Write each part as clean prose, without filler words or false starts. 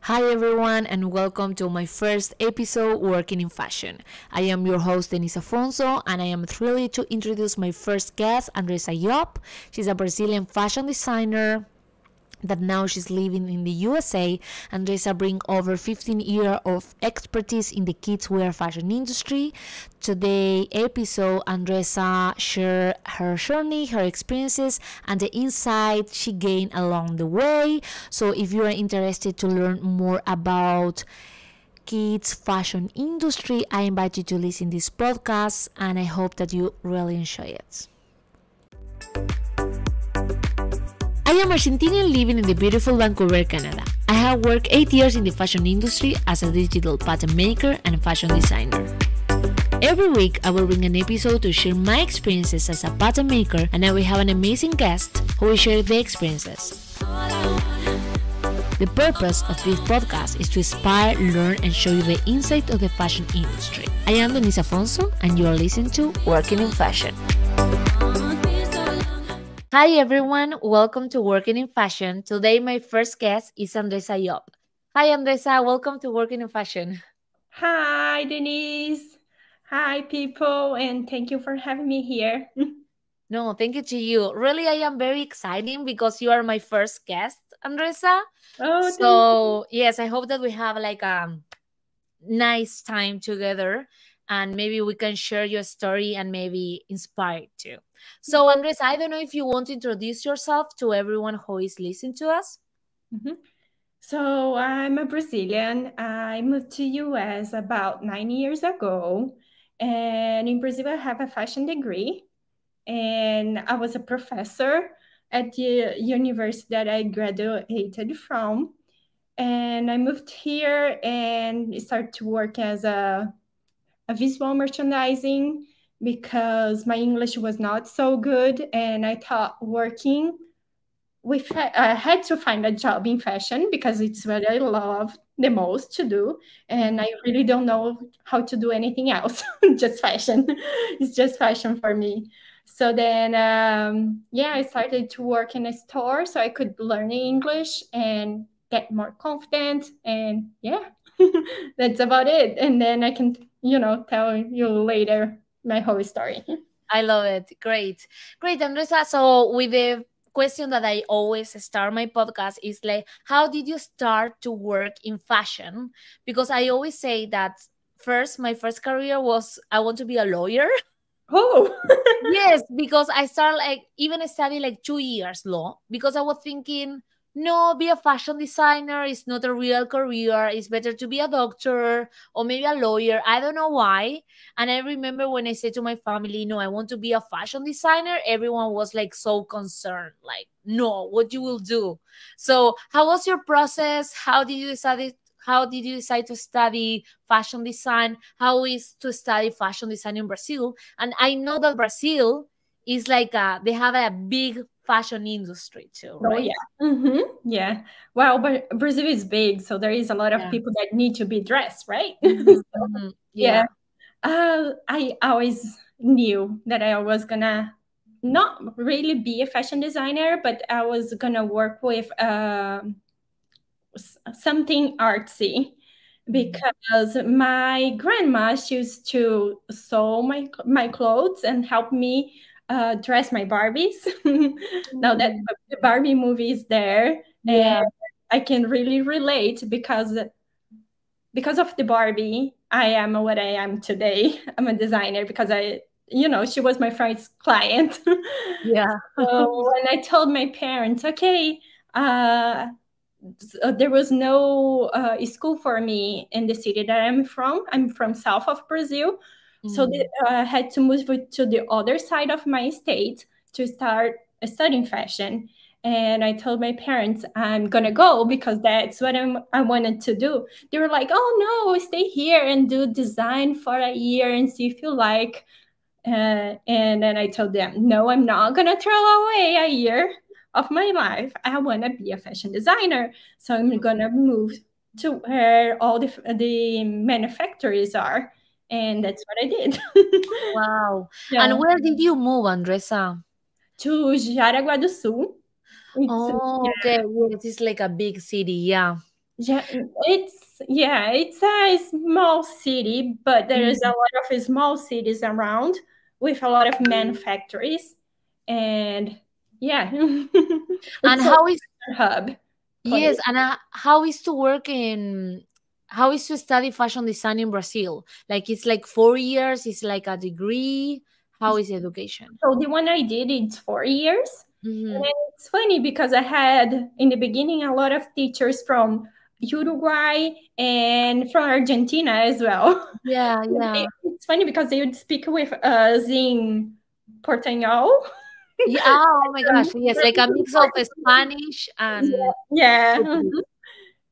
Hi everyone and welcome to my first episode working in fashion. I am your host Denise Afonso and I am thrilled to introduce my first guest, Andressa Iop. She's a Brazilian fashion designer that now she's living in the USA. Andressa brings over 15 years of expertise in the kids wear fashion industry. Today episode, Andressa share her journey, her experiences, and the insight she gained along the way. So if you are interested to learn more about kids fashion industry, I invite you to listen to this podcast and I hope that you really enjoy it. I am Argentinian living in the beautiful Vancouver, Canada. I have worked 8 years in the fashion industry as a digital pattern maker and fashion designer. Every week, I will bring an episode to share my experiences as a pattern maker, and I will have an amazing guest who will share their experiences. The purpose of this podcast is to inspire, learn, and show you the insight of the fashion industry. I am Denise Afonso, and you are listening to Working in Fashion. Hi everyone, welcome to Working in Fashion. Today my first guest is Andressa Iop. Hi Andressa, welcome to Working in Fashion. Hi Denise. Hi people, and thank you for having me here. No, thank you to you. Really, I am very excited because you are my first guest, Andressa. Oh, So yes, I hope that we have like a nice time together and maybe we can share your story and maybe inspire too. So Andressa, I don't know if you want to introduce yourself to everyone who is listening to us. So I'm a Brazilian. I moved to US about 9 years ago. And in Brazil, I have a fashion degree. And I was a professor at the university that I graduated from. And I moved here and started to work as a visual merchandising because my English was not so good. And I thought working with I had to find a job in fashion because it's what I love the most to do. And I really don't know how to do anything else, just fashion. It's just fashion for me. So then, I started to work in a store so I could learn English and get more confident. And yeah, that's about it. And then I can, tell you later my whole story. I love it. Great. Great, Andressa. So with the question that I always start my podcast is like, how did you start to work in fashion? Because I always say that my first career was I want to be a lawyer. Oh, Yes, because I started like even study like 2 years law because I was thinking, no, be a fashion designer is not a real career. It's better to be a doctor or maybe a lawyer. I don't know why. And I remember when I said to my family, no, I want to be a fashion designer, everyone was like so concerned, like, no, what you will do. So how was your process? How did you decide to study fashion design? How is to study fashion design in Brazil? And I know that Brazil is like they have a big fashion industry too, oh right? yeah. Yeah. Well, but Brazil is big, so there is a lot of Yeah. people that need to be dressed, right? Mhm, So, mhm. yeah. Yeah. I always knew that I was gonna not really be a fashion designer, but I was gonna work with something artsy because my grandma she used to sew my clothes and help me dress my Barbies. Now that Mhm. the Barbie movie is there, and Yeah. I can really relate because of the Barbie, I am what I am today. I'm a designer because she was my first client. Yeah. So when I told my parents, okay, uh, there was no school for me in the city that I'm from. I'm from south of Brazil, so Mm. I had to move to the other side of my state to start studying fashion. And I told my parents I'm gonna go because that's what I wanted to do. They were like, "Oh no, stay here and do design for a year and see if you like." And then I told them, no, I'm not going to throw away a year of my life. I want to be a fashion designer. So I'm going to move to where all the manufacturers are. And that's what I did. Wow. And Yeah. where did you move, Andressa? To Jaraguá do Sul. It's, Oh, okay. Yes, it's like a big city. Yeah. Yeah, it's a small city, but there is a Mhm. lot of small cities around with a lot of manufactories, and yeah, And it's how is a hub yes, place. and how is to study fashion design in Brazil? Like it's like 4 years, it's like a degree. How is education? So the one I did, it's 4 years. And Mm-hmm. then it's funny because I had in the beginning a lot of teachers from Uruguay and from Argentina as well. Yeah, yeah. It's funny because they would speak with us in Portuñol. Yeah, oh my gosh, yes, like a mix of Spanish and Yeah. Portuguese. Great.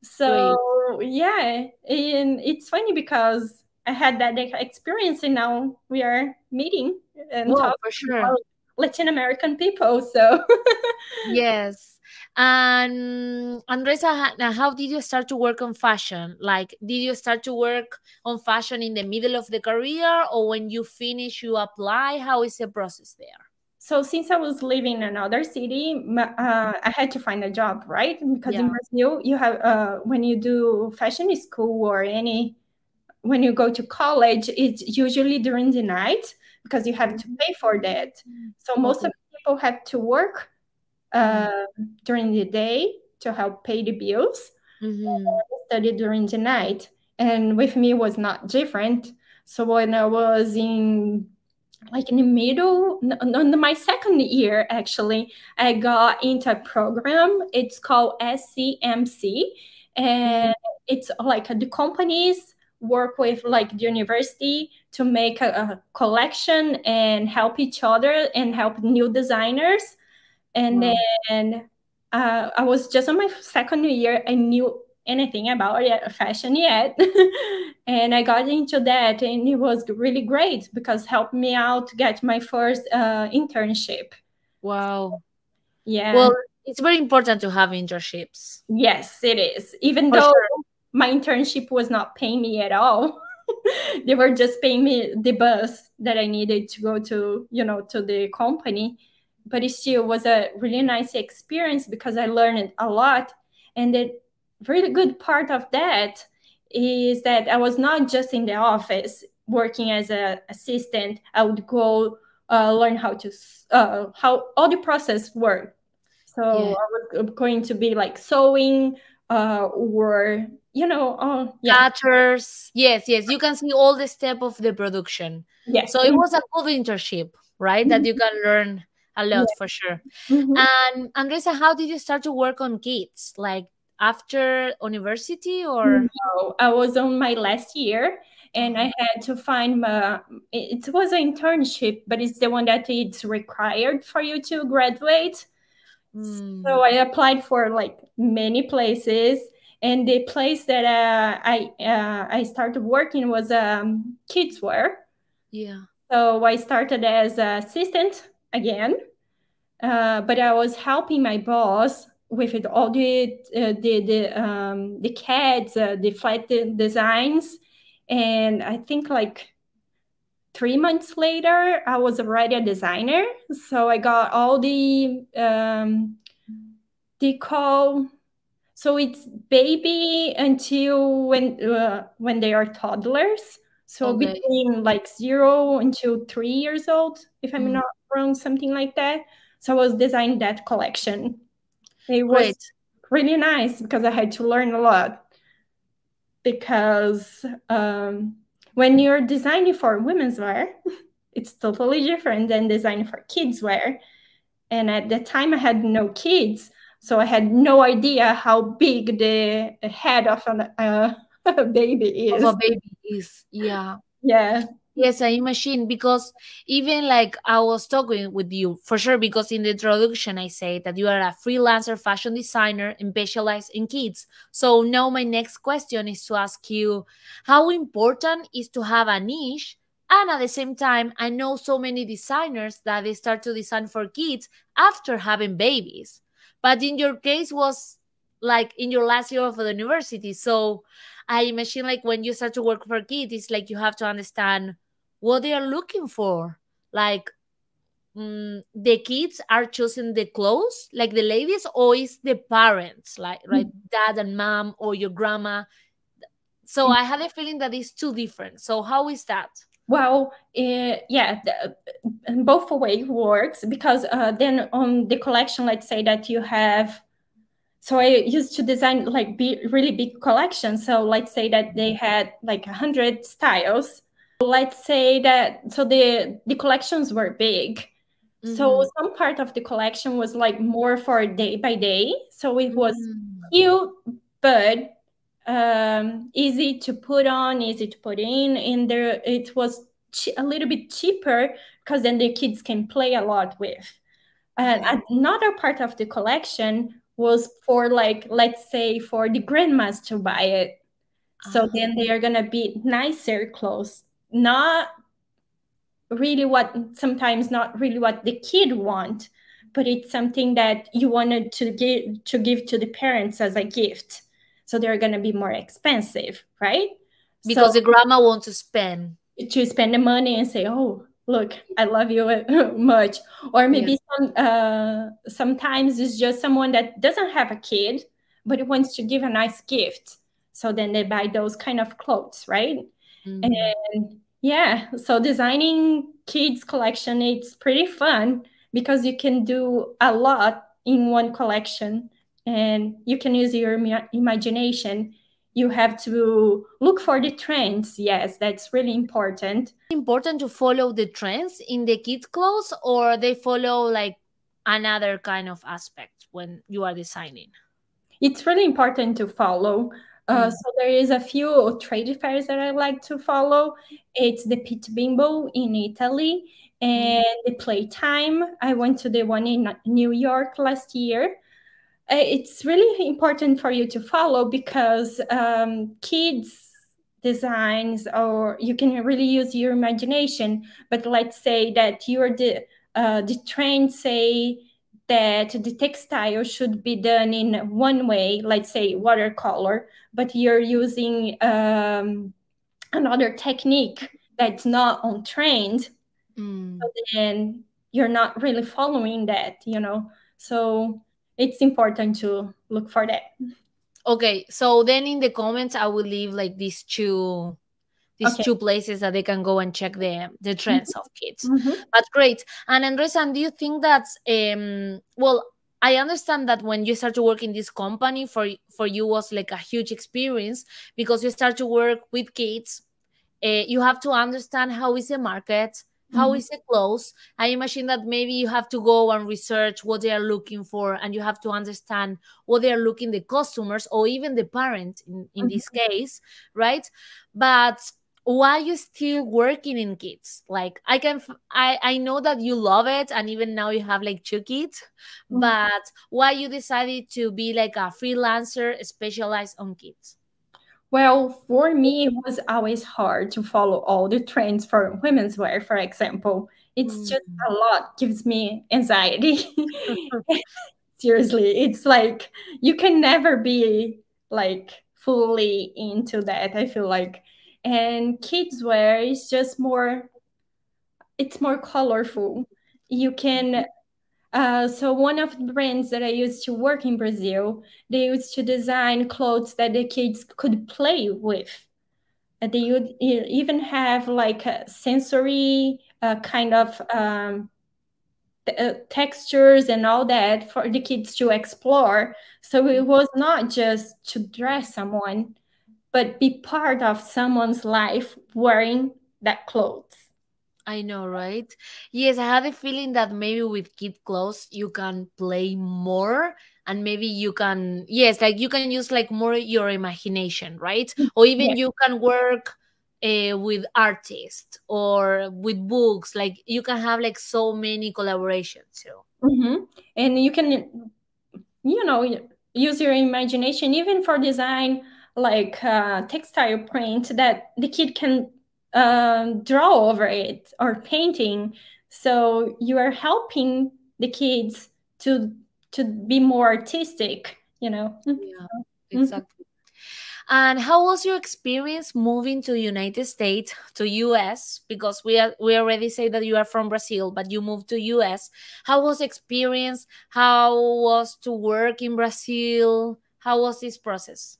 So yeah, and it's funny because I had that experience, and now we are meeting and Well, talking for sure. about Latin American people. So Yes. And Andressa, now how did you start to work on fashion? Like, did you start to work on fashion in the middle of the career, or when you finish, you apply? How is the process there? so since I was living in another city, I had to find a job, right? Because in Yeah. Brazil, you have when you do fashion school or any when you go to college, it's usually during the night because you have to pay for that. So most of Okay. the people have to work Mm. uh, during the day to help pay the bills, Mm-hmm. study during the night. And with me was not different. So when I was in like in the middle, on my second year, actually, I got into a program. It's called SCMC, Mm-hmm. and it's like the companies work with like the university to make a collection and help each other and help new designers. And Wow. then I was just on my second year. I knew anything about fashion yet. And I got into that, and it was really great because it helped me out to get my first internship. Wow. Yeah. Well, it's very important to have internships. Yes, it is. Even For though sure. my internship was not paying me at all, they were just paying me the bus that I needed to go to, to the company. But it still was a really nice experience because I learned a lot. And the really good part of that is that I was not just in the office working as an assistant. I would go learn how all the process works. So Yeah. I was going to be like sewing, or yeah, Cutters. Yes, yes. You can see all the step of the production. yes, So it was a good internship, right? That you can learn a lot yeah. for sure. Mhm. And Andressa, how did you start to work on kids? Like after university or? No, I was on my last year, and Uh-huh. I had to find it was an internship, but it's the one that it's required for you to graduate. Mm, So I applied for like many places, and the place that I started working was kids wear. yeah. So I started as an assistant again, but I was helping my boss with it, all the CADs, the flat designs, and I think like 3 months later, I was already a designer. So I got all the call. So it's baby until when they are toddlers. So Okay. between like 0 until 3 years old, if I'm Mm, not wrong, something like that. So I was designing that collection. It was great. really nice because I had to learn a lot. Because when you're designing for women's wear, it's totally different than designing for kids wear. And at the time, I had no kids, so I had no idea how big the head of a baby Of a is. baby is, yeah. Yeah. Yes, I imagine because even like I was talking with you for sure because in the introduction I say that you are a freelancer fashion designer and specialize in kids. So now my next question is to ask you how important is to have a niche, and at the same time I know so many designers that they start to design for kids after having babies. But in your case was like in your last year of the university. So I imagine like when you start to work for kids, it's like you have to understand what they are looking for. Like the kids are choosing the clothes, like the ladies, or is the parents, like right, dad and mom or your grandma? So I had a feeling that it's too different. So how is that? Well, yeah, both way works because then on the collection, let's say that you have. So I used to design like really big collections. So let's say that they had like 100 styles. Let's say that so the collections were big. So Mm-hmm. some part of the collection was like more for day by day. So it was Mm. cute, but easy to put on, easy to put in. And there it was a little bit cheaper because then the kids can play a lot with. And Yeah. another part of the collection was for like, let's say, for the grandmas to buy it. So Ah. then they are gonna be nicer clothes, not really what sometimes not really what the kid want, but it's something that you wanted to give to the parents as a gift. So they're gonna be more expensive, right? So Because the grandma wants to spend. to spend the money and say, "Oh, look, I love you much," or Yeah. maybe sometimes it's just someone that doesn't have a kid but wants to give a nice gift. So then they buy those kind of clothes, right? Mm. And yeah, so designing kids collection, it's pretty fun because you can do a lot in one collection and you can use your imagination. You have to look for the trends. Yes, that's really important. Important to follow the trends in the kids' clothes, or they follow like another kind of aspect when you are designing? It's really important to follow. Mm. So there is a few trade fairs that I like to follow. It's the Pit Bimbo in Italy Mm. and the Playtime. I went to the one in New York last year. It's really important for you to follow because kids designs, or you can really use your imagination. But let's say that you're the trend say that the textile should be done in one way, let's say watercolor, but you're using another technique that's not on trend, Mm. and you're not really following that. So it's important to look for that. Okay, so then in the comments I will leave like these Okay. two places that they can go and check the trends of kids. Mm-hmm. But great. And Andressa, do you think that well, I understand that when you start to work in this company, for you was like a huge experience because you start to work with kids. You have to understand how is the market, how Mm-hmm. is the clothes. I imagine that maybe you have to go and research what they are looking for, and you have to understand what they are looking the customers or even the parent in this case, right? But why you still working in kids? Like I know that you love it, and even now you have like two kids, Mm-hmm. but why you decided to be like a freelancer specialized on kids? Well, for me, it was always hard to follow all the trends for women's wear, for example. It's just Mm. a lot, gives me anxiety. Seriously, it's like you can never be like fully into that, I feel like. And kids wear is just more, it's more colorful. You can so one of the brands that I used to work in Brazil, they used to design clothes that the kids could play with. They would even have like a sensory kind of textures and all that for the kids to explore. So it was not just to dress someone, but be part of someone's life wearing that clothes. I know, right? Yes, I had a feeling that maybe with kid clothes you can play more, and maybe you can, yes, like you can use like more your imagination, right? Or Yeah. even you can work with artists or with books. Like you can have like so many collaborations too. Hmm. And you can, use your imagination even for design, like textile print that the kid can draw over it, or painting. So you are helping the kids to be more artistic. Yeah, Mhm. exactly. And how was your experience moving to United States, to US? Because we already say that you are from Brazil, but you moved to US. How was experience? How was to work in Brazil? How was this process?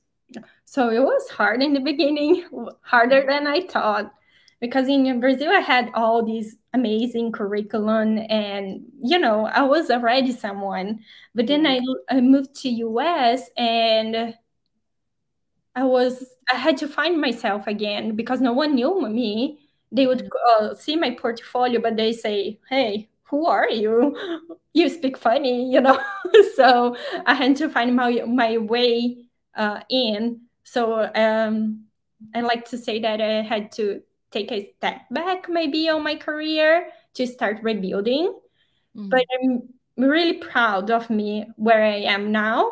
So it was hard in the beginning, harder than I thought, because in Brazil I had all these amazing curriculum, and I was already someone. But then Yeah. I moved to US, and I had to find myself again because no one knew me. They would Mm, see my portfolio, but they say, "Hey, who are you? You speak funny," So I had to find my way in. So I like to say that I had to take a step back, maybe on my career to start rebuilding. But mm, I'm really proud of me where I am now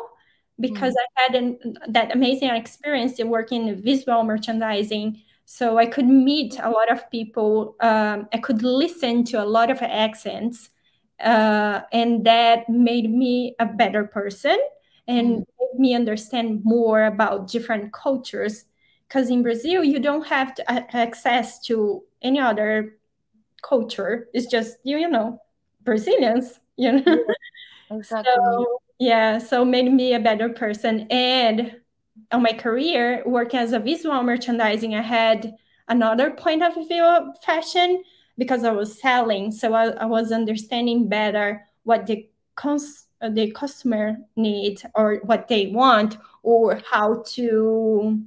because mm, I had that amazing experience in working in visual merchandising. So I could meet a lot of people. I could listen to a lot of accents, and that made me a better person and mm. made me understand more about different cultures. Because in Brazil, you don't have access to any other culture. It's just Brazilians, Yeah, exactly. So yeah, so made me a better person. And on my career, working as a visual merchandising, I had another point of view of fashion because I was selling. So I was understanding better what the customer need or what they want, or how to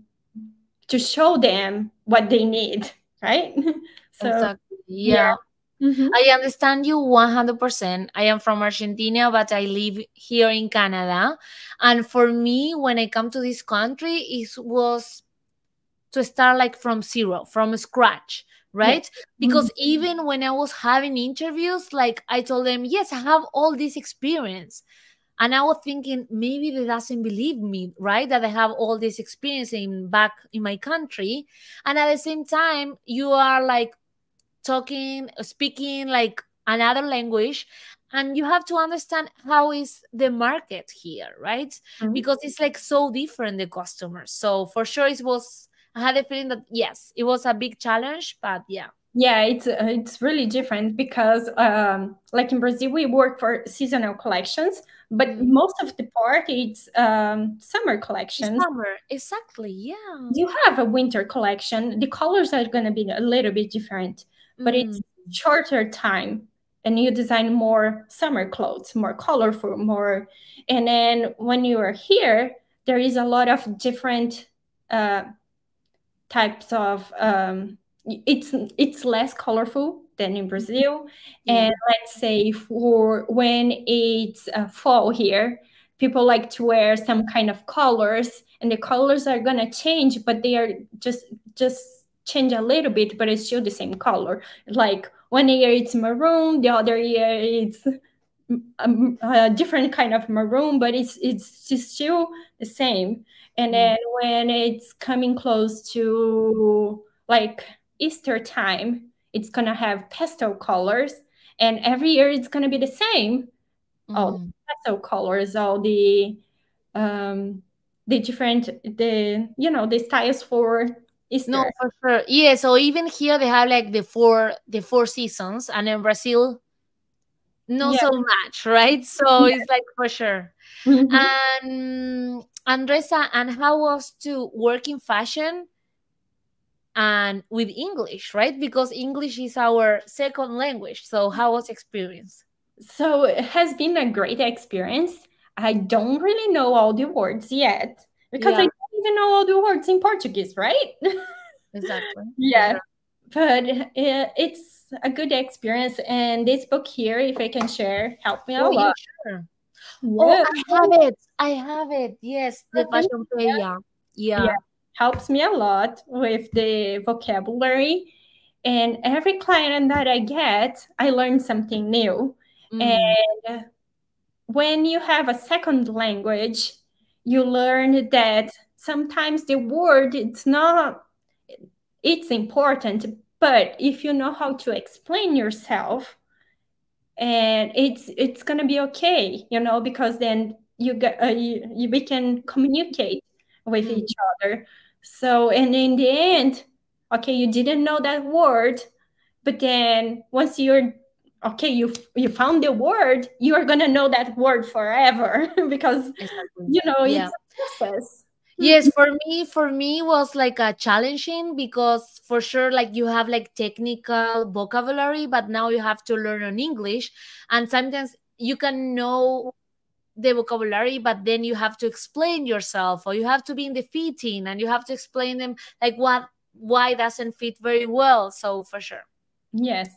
show them what they need, right? So Exactly. yeah. Yeah. Mhm. I understand you 100%. I am from Argentina, but I live here in Canada. And for me, when I come to this country, it was to start like from zero, from scratch, Yeah. right? Mhm. Because even when I was having interviews, like I told them, yes, I have all this experience. And I was thinking maybe they doesn't believe me, right? That I have all this experience in back in my country. And at the same time, you are like talking, speaking like another language, and you have to understand how is the market here, right? Mhm. Because it's like so different the customers. So for sure it was, I had a feeling that yes, it was a big challenge, but yeah. Yeah, it's really different because like in Brazil we work for seasonal collections, but Mm. most of the part it's summer It's collections. summer, exactly, yeah. You have a winter collection. The colors are going to be a little bit different, but Mm. it's shorter time, and you design more summer clothes, more colorful, more. And then when you are here, there is a lot of different uh, types of it's less colorful than in Brazil. And Yeah. let's say for when it's fall here, people like to wear some kind of colors, and the colors are gonna change, but they are just change a little bit, but it's still the same color. Like one year it's maroon, the other year it's a different kind of maroon, but it's just still the same. And Mm. then when it's coming close to like Easter time, it's gonna have pastel colors, and every year it's gonna be the same. All the Mm. pastel colors, all um different the styles for No, Easter. for sure, yeah. So even here they have like the four seasons, and in Brazil not Yeah. so much, right? So Yeah. it's like for sure. Mhm. And Andressa, and how was to work in fashion and with English, right? Because English is our second language. So how was experience? So it has been a great experience. I don't really know all the words yet because I Yeah, don't even know all the words in Portuguese, right? exactly. For Yeah, sure. but it's a good experience. And this book here, if I can share, helped me a Oh yeah, lot. sure. Oh, Yeah, I have it. I have it. Yes, the fashion play. Yeah, yeah, yeah. helps me a lot with the vocabulary. And every client that I get, I learn something new. And Mm, when you have a second language, you learn that sometimes the word it's important, but if you know how to explain yourself, and it's gonna be okay, because then we can communicate with Mm. each other. So, and in the end, okay, you didn't know that word, but then once you're okay, you found the word, you are gonna know that word forever because Exactly. you know Yeah. it's a process. Yes, for me was like a challenging because for sure like you have like technical vocabulary, but now you have to learn on English, and sometimes you can know the vocabulary, but then you have to explain yourself, or you have to be in the fitting and you have to explain them like what why doesn't fit very well. So for sure. Yes.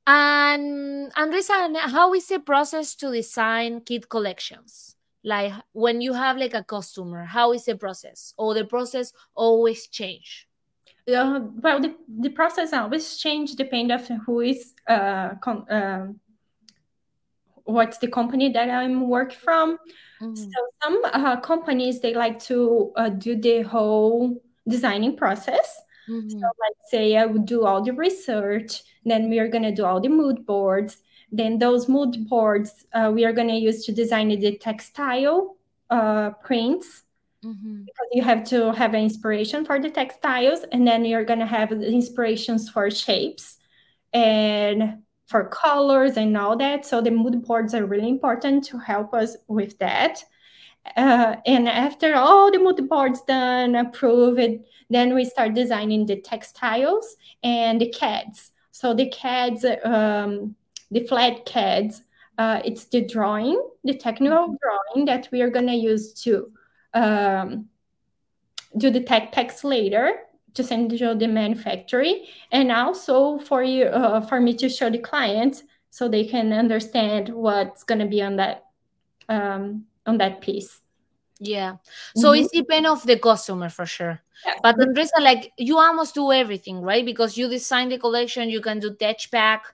And Andresa, how is the process to design kit collections? Like when you have like a customer, how is the process? Or the process always change? Well, the process always change depending on who is what's the company that I'm work from. Mm-hmm. So some companies they like to do the whole designing process. So Mm-hmm. let's say I would do all the research, then we are gonna do all the mood boards. Then those mood boards we are gonna use to design the textile prints Mm-hmm. because you have to have an inspiration for the textiles, and then you're gonna have the inspirations for shapes and for colors and all that. So the mood boards are really important to help us with that. And after all the mood boards done, approved, then we start designing the textiles and the CADs. So the CADs, the flat CADs, it's the drawing, the technical drawing that we are gonna use to um, do the tech packs later to send to the manufacturing, and also for you for me to show the client so they can understand what's going to be on that piece. Yeah. So Mhm. it's depend of the customer for sure. Yes. But Andresa, like you almost do everything, right? Because you design the collection, you can do tech pack,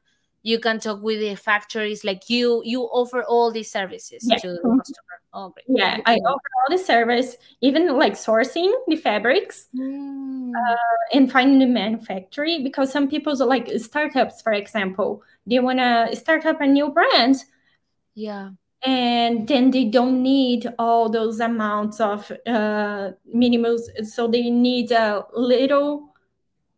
you can talk with the factories, like you offer all these services Yes. to the Mhm. customer. Oh, great. Yeah, Good I to know. offer all the service, even like sourcing the fabrics Mm, and finding the manufacturing, because some people's like startups, for example, they want to start up a new brand yeah. and then they don't need all those amounts of minimums, so they need little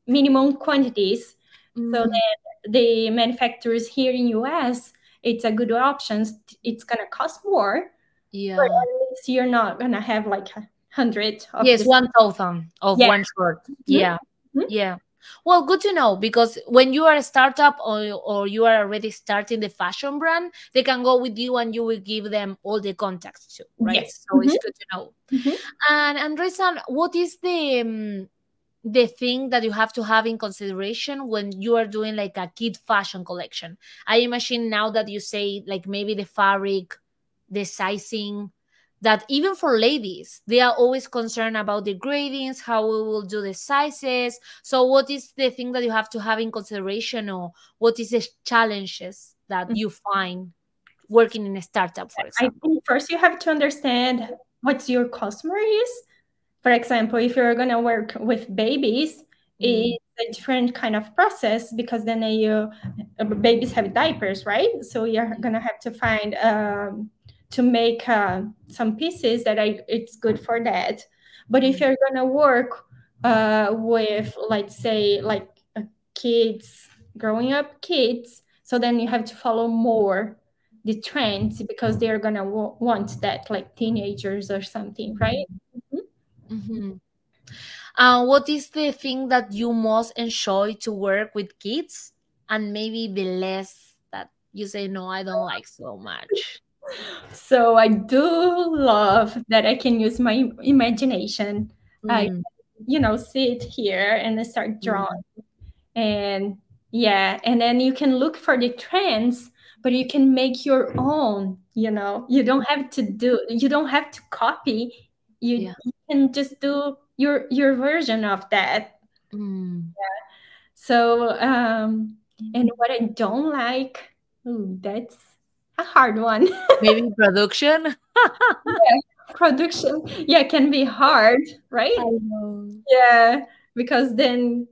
minimum quantities, so Mm, that the manufacturers here in US, it's a good option. It's gonna cost more, but yeah. at least you're not gonna have like 100 of Yes, this. 1,000 of Yeah. one short. Mhm. Yeah. Mhm. Yeah. Well, good to know because when you are a startup or you are already starting the fashion brand, they can go with you and you will give them all the contacts too, right? Yes. So Mhm. it's good to know. Mhm. And Andresa, what is the thing that you have to have in consideration when you are doing like a kid fashion collection? I imagine now that you say like maybe the fabric, the sizing, that even for ladies, they are always concerned about the gradings, how we will do the sizes. So what is the thing that you have to have in consideration, or what is the challenges that you find working in a startup, for I example? think first you have to understand what your customer is. For example, if you're gonna work with babies, Mm, it's a different kind of process because then you babies have diapers, right? So you're gonna have to find to make some pieces that it's good for that. But if mm, you're gonna work with, let's say, like kids, growing up kids, so then you have to follow more the trends because they're gonna want that, like teenagers or something, right? Mhm. mhm. What is the thing that you most enjoy to work with kids, and maybe the less that you say no, I don't like so much? So I do love that I can use my imagination. I, Mm, sit here and I start drawing. mm, And yeah, and then you can look for the trends, but you can make your own, you don't have to copy. You, yeah. you can just do your version of that. Mm. So, and what I don't like, ooh, that's a hard one. Maybe production. Yeah, production, yeah, can be hard, right? I know. Yeah, because then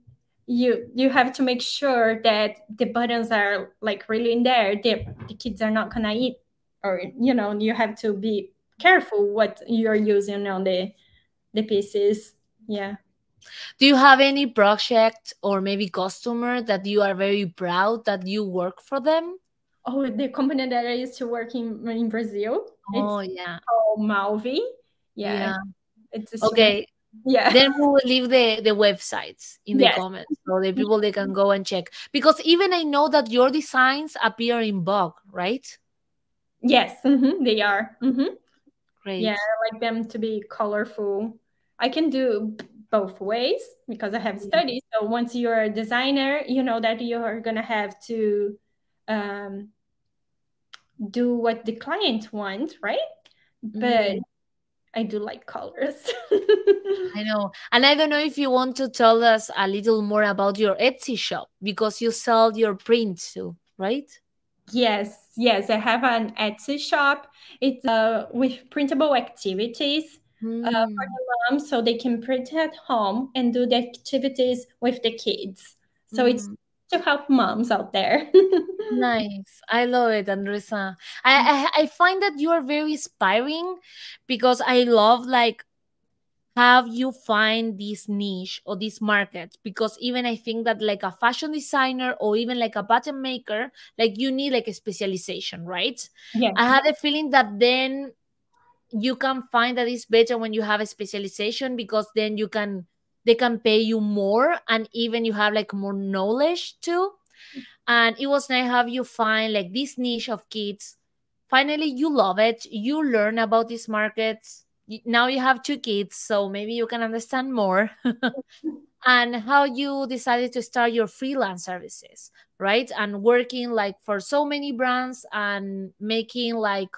you have to make sure that the buttons are like really in there. The kids are not gonna eat, or you have to be. careful what you're using on the pieces. Yeah. Do you have any project or maybe customer that you are very proud that you work for them? Oh, the company that I used to work in Brazil, it's Oh yeah. called Malvi. Yeah, Yeah. it's a student. Okay. Yeah. Then we will leave the websites in the Yes. comments so the people they can go and check. Because even I know that your designs appear in Vogue, right? Yes, they are. Yeah, Great. I like them to be colorful. I can do both ways because I have Yeah. studies. So once you're a designer, you know that you're gonna have to um, do what the client wants, right? But Mm, I do like colors. I know. And I don't know if you want to tell us a little more about your Etsy shop because you sell your prints too, right? Yes, yes, I have an Etsy shop. It's with printable activities for Mm, the moms so they can print at home and do the activities with the kids. So it's mm. to help moms out there. Nice. I love it, Andressa. I find that you are very inspiring because I love like how you find this niche or this market, because even I think that like a fashion designer or even like a button maker, like you need like a specialization, right? Yes. I had a feeling that then you can find that it's better when you have a specialization because then you can they can pay you more and even you have like more knowledge too. And it was nice have you find like this niche of kids. Finally you love it, you learn about these markets. Now you have two kids so maybe you can understand more. And how you decided to start your freelance services, right? And working like for so many brands and making like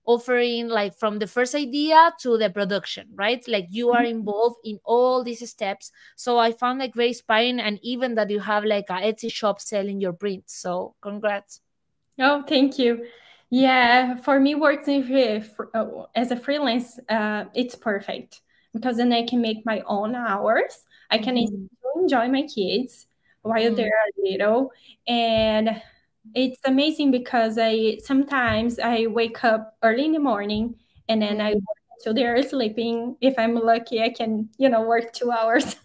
offering like from the first idea to the production, right? Like you are involved in all these steps. So I found like very inspiring, and even that you have like a Etsy shop selling your prints. So congrats. Oh, thank you. Yeah, for me, working as a freelance, it's perfect because then I can make my own hours. I can Mhm. still enjoy my kids while Mm, they're little, and it's amazing because I sometimes I wake up early in the morning and then I mm. work until they're sleeping. If I'm lucky, I can work 2 hours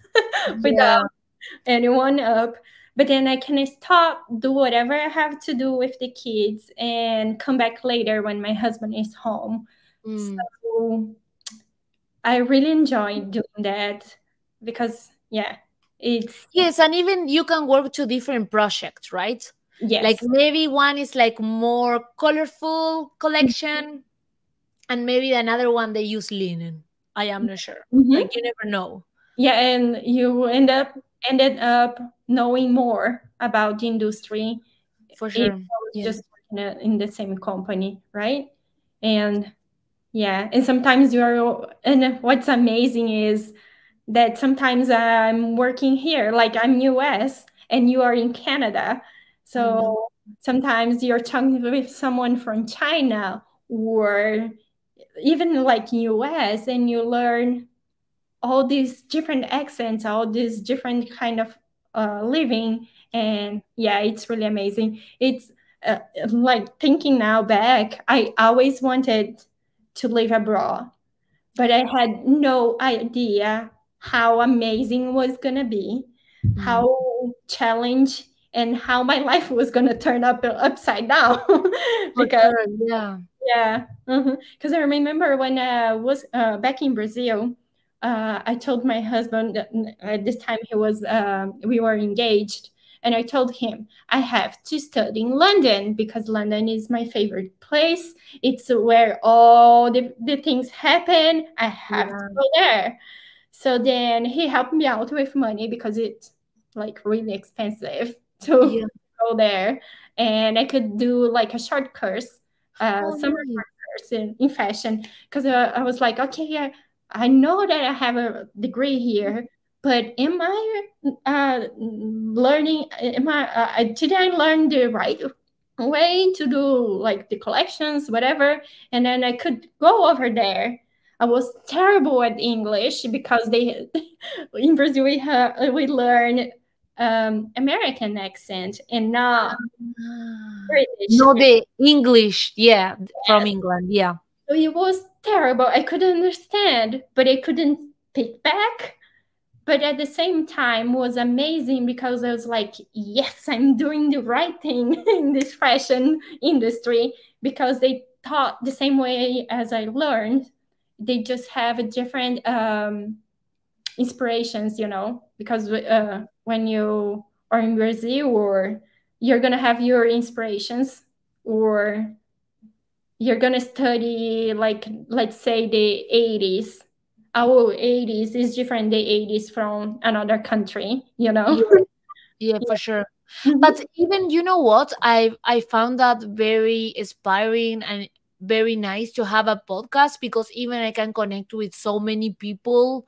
Yeah. without anyone up. But then I can stop, do whatever I have to do with the kids, and come back later when my husband is home. Mm. So I really enjoy doing that because, yeah, it's Yes, and even you can work to different projects, right? Like yes. maybe one is like more colorful collection, and maybe another one they use linen. I am not sure. Mhm. Like you never know. Yeah, and you ended up knowing more about the industry For if sure. I was Yeah. just working in the same company, right? And yeah, and sometimes and what's amazing is that sometimes I'm working here, like I'm US and you are in Canada. Mm. So sometimes you're talking with someone from China or even like US and you learn all these different accents, all these different kind of living. And yeah, it's really amazing. It's like thinking now back, I always wanted to live abroad, but I had no idea how amazing it was gonna be, Mm. how challenge and how my life was gonna turn up upside down. For Because sure. Yeah. yeah, because I remember when I was back in Brazil, I told my husband that at this time we were engaged, and I told him I have to study in London because London is my favorite place. It's where all the things happen. I have to Yeah. go there. So then he helped me out with money because it's like really expensive to Yeah. go there. And I could do like a short course, Oh, summer nice. short course in fashion. Because I was like, okay, yeah, I know that I have a degree here, but am I learning? Did I learn the right way to do like the collections, whatever? And then I could go over there. I was terrible at English because they in Brazil we learn American accent and not Ah. British. No, the English. Yeah. From England. Yeah. So it was terrible. I couldn't understand, but I couldn't pick back. But at the same time was amazing because I was like, yes, I'm doing the right thing in this fashion industry, because they taught the same way as I learned. They just have a different inspirations, because when you are in Brazil, or you're gonna have your inspirations, or you're gonna study, like, let's say the 80s. Our 80s is different the 80s from another country, Yeah, yeah, for sure. Mhm. But even, you know what, I found that very inspiring and very nice to have a podcast, because even I can connect with so many people.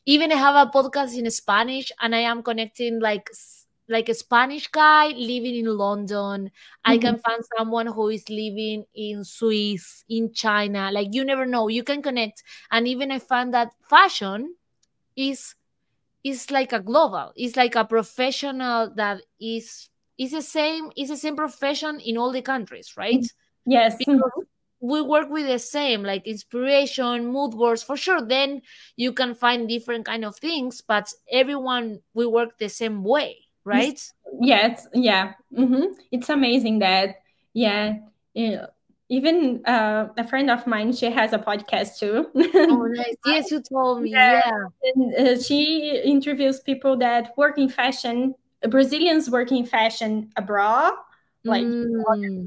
Even I have a podcast in Spanish, and I am connecting like like a Spanish guy living in London. I Mhm. can find someone who is living in Swiss, in China. Like, you never know, you can connect. And even I found that fashion is like a global, it's like a professional that is the same profession in all the countries, right? Yes. Because we work with the same, like, inspiration, mood boards, for sure. Then you can find different kind of things, but everyone, we work the same way, This- right? yes, yeah. It's amazing that, yeah, yeah. Even a friend of mine, she has a podcast too. Oh, nice. Yes, you told me. Yeah. And she interviews people that work in fashion, Brazilians work in fashion abroad, like, Mm,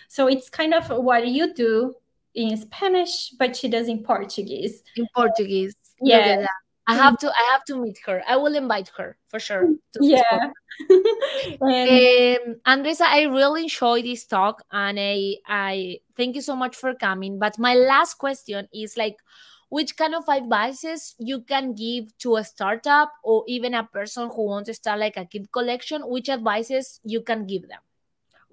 so it's kind of what you do in Spanish, but she does in Portuguese. in Portuguese. Look Yeah. at that. I have to meet her. I will invite her for sure to this podcast. Yeah. And Andressa, I really enjoyed this talk, and I thank you so much for coming. But my last question is like, which kind of advices you can give to a startup, or even a person who wants to start like a kid collection? Which advices you can give them?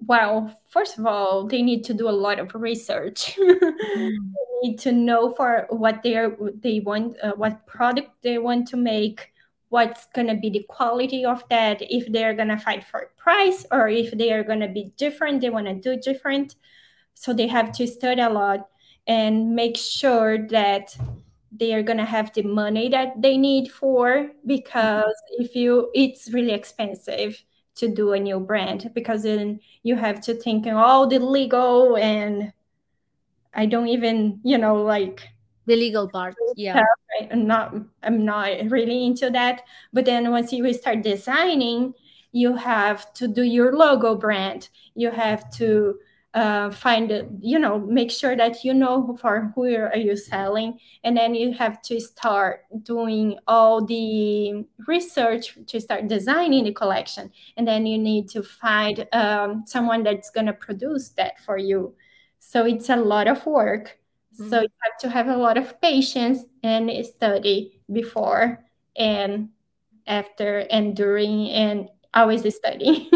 well, first of all, they need to do a lot of research. They Mm. need to know for what they want, what product they want to make, what's gonna be the quality of that, if they're gonna fight for price, or if they are gonna be different, they want to do different. So they have to study a lot and make sure that they are going to have the money that they need for, because if you it's really expensive to do a new brand, because then you have to think in all the legal, and I don't even, like, The legal part, yeah. stuff. I'm not really into that. But then once you start designing, you have to do your logo brand. You have to find it, make sure that for who are you selling, and then you have to start doing all the research to start designing the collection, and then you need to find someone that's going to produce that for you. So it's a lot of work, so you Mm. have to have a lot of patience and study before and after and during, and always study.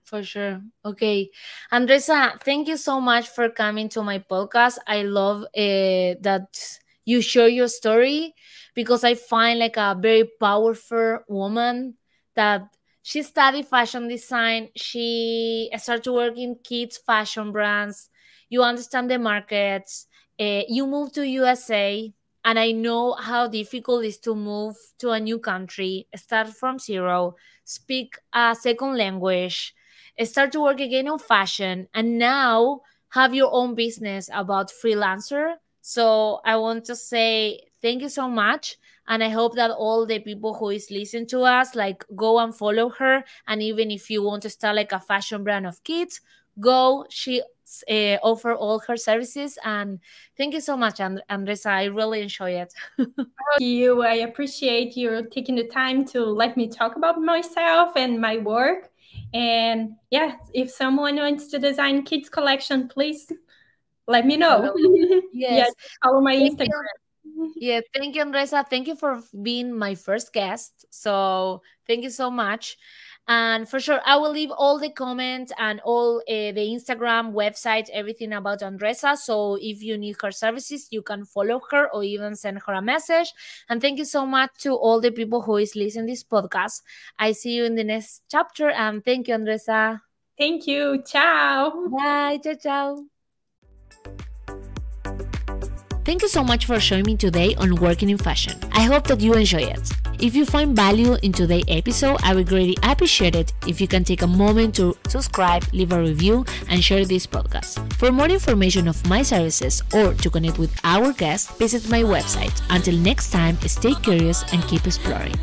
For sure. Okay. Andressa, thank you so much for coming to my podcast. I love that you share your story, because I find like a very powerful woman that she studied fashion design. She started to work in kids fashion brands. You understand the markets. You moved to USA, and I know how difficult it is to move to a new country, start from zero, speak a second language, start to work again on fashion, and now have your own business about freelancer. So I want to say thank you so much, and I hope that all the people who is listening to us, like, go and follow her. And even if you want to start like a fashion brand of kids, go. She offer all her services. And thank you so much, Andressa, I really enjoy it. You, I appreciate you taking the time to let me talk about myself and my work. And yeah, if someone wants to design kids collection, please let me I know. will. Yeah, Yes. follow my Thank Instagram. you. Yeah, thank you, Andressa. Thank you for being my first guest. So thank you so much. And for sure, I will leave all the comments and all the Instagram, website, everything about Andressa. So if you need her services, you can follow her or even send her a message. And thank you so much to all the people who is listening this podcast. I see you in the next chapter. And thank you, Andressa. Thank you. Ciao. Bye. Ciao, ciao. Thank you so much for joining me today on Working in Fashion. I hope that you enjoy it. If you find value in today's episode, I would greatly appreciate it if you can take a moment to subscribe, leave a review, and share this podcast. For more information of my services or to connect with our guests, visit my website. Until next time, stay curious and keep exploring.